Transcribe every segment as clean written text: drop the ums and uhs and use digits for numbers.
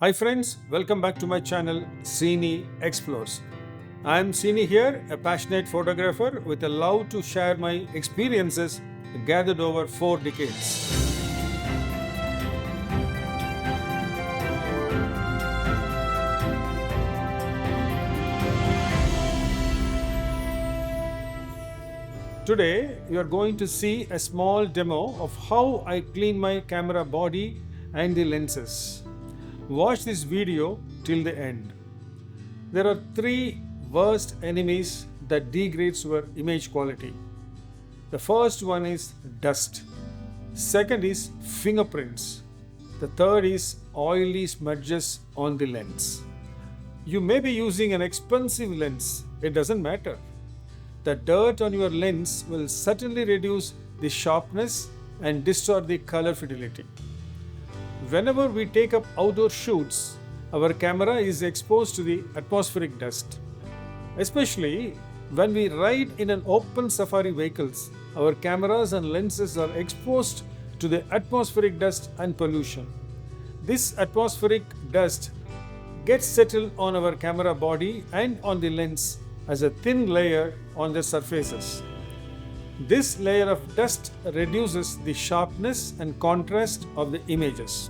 Hi friends, welcome back to my channel SRINI Explores. I am SRINI here, a passionate photographer with a love to share my experiences gathered over 4 decades. Today, you are going to see a small demo of how I clean my camera body and the lenses. Watch this video till the end. There are 3 worst enemies that degrades your image quality. The first one is dust. Second is fingerprints. The third is oily smudges on the lens. You may be using an expensive lens, it doesn't matter. The dirt on your lens will certainly reduce the sharpness and distort the color fidelity. Whenever we take up outdoor shoots, our camera is exposed to the atmospheric dust. Especially when we ride in an open safari vehicles, our cameras and lenses are exposed to the atmospheric dust and pollution. This atmospheric dust gets settled on our camera body and on the lens as a thin layer on their surfaces. This layer of dust reduces the sharpness and contrast of the images.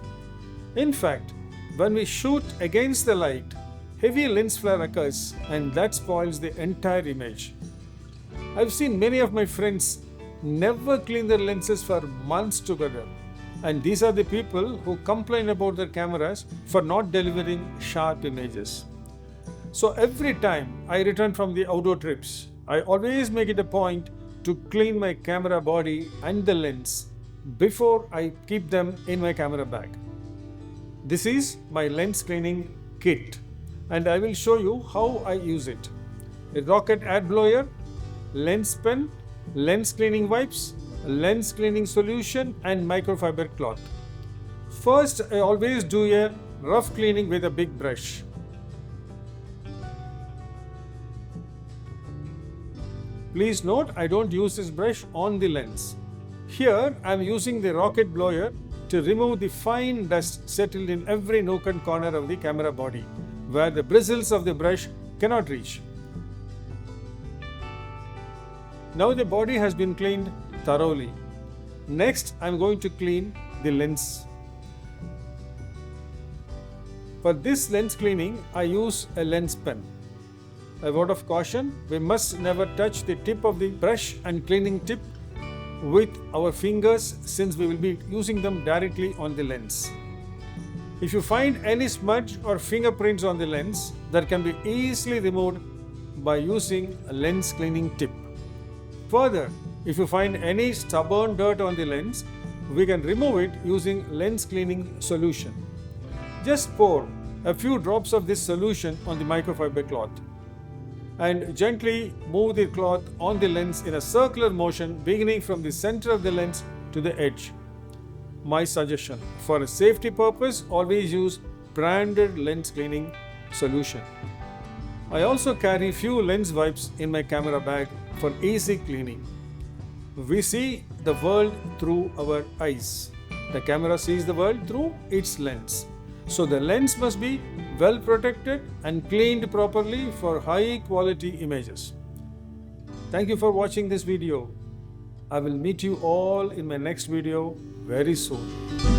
In fact, when we shoot against the light, heavy lens flare occurs and that spoils the entire image. I've seen many of my friends never clean their lenses for months together, and these are the people who complain about their cameras for not delivering sharp images. So every time I return from the outdoor trips, I always make it a point to clean my camera body and the lens before I keep them in my camera bag. This is my lens cleaning kit and I will show you how I use it. A rocket air blower, lens pen, lens cleaning wipes, lens cleaning solution and microfiber cloth. First, I always do a rough cleaning with a big brush. Please note, I don't use this brush on the lens. Here, I am using the rocket blower to remove the fine dust settled in every nook and corner of the camera body, where the bristles of the brush cannot reach. Now the body has been cleaned thoroughly. Next, I am going to clean the lens. For this lens cleaning, I use a lens pen. A word of caution, we must never touch the tip of the brush and cleaning tip with our fingers since we will be using them directly on the lens. If you find any smudge or fingerprints on the lens, that can be easily removed by using a lens cleaning tip. Further, if you find any stubborn dirt on the lens, we can remove it using lens cleaning solution. Just pour a few drops of this solution on the microfiber cloth and gently move the cloth on the lens in a circular motion beginning from the center of the lens to the edge. My suggestion, for a safety purpose, always use branded lens cleaning solution. I also carry few lens wipes in my camera bag for easy cleaning. We see the world through our eyes. The camera sees the world through its lens. So the lens must be well protected and cleaned properly for high quality images. Thank you for watching this video. I will meet you all in my next video very soon.